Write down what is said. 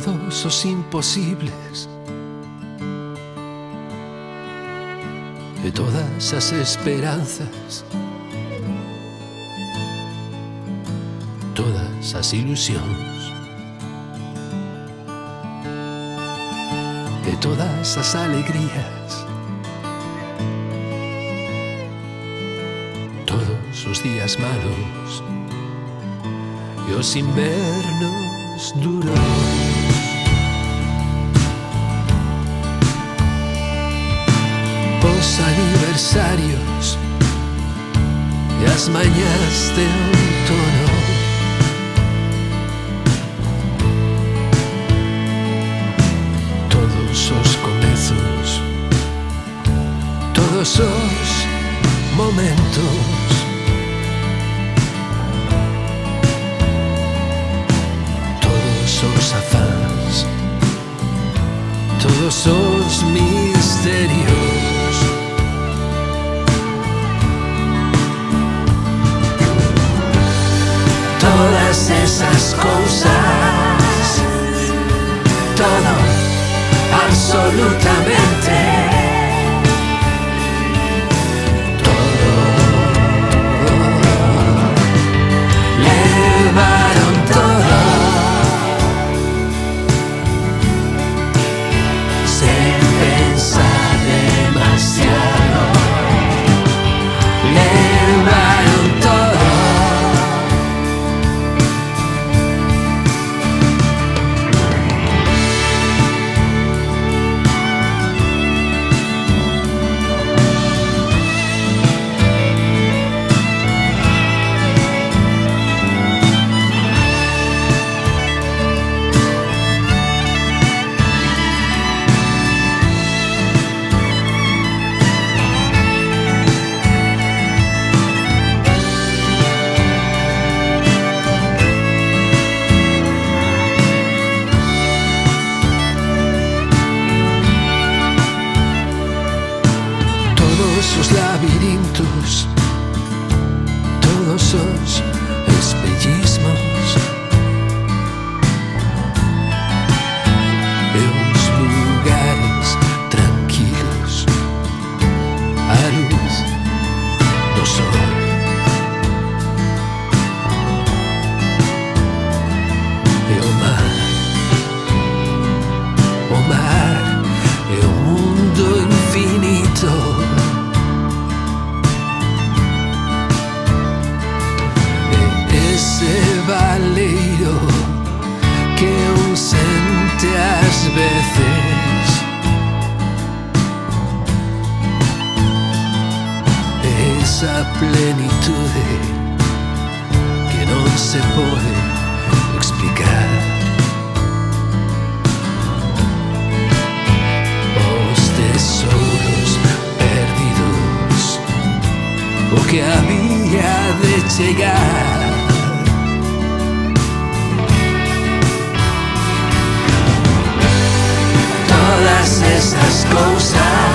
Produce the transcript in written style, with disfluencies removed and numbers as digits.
todos os imposibles e todas as esperanzas, todas as ilusións e todas as alegrías, todos os días malos e os invernos duros. Os aniversarios e as mañas de outono, todos os comezos, todos os momentos, todos os afáns, todos os misterios. Todas esas cosas, todo, absolutamente todo, levaron todo, sin pensar demasiado, levaron todo. Os labirintos, todos os espellismos e os lugares tranquilos, a luz do sol e o mar e o mundo infinito. Ese baleiro que un sente ás veces, esa plenitude que non se pode explicar. Os tesouros perdidos, o que había de chegar. Todas esas cosas,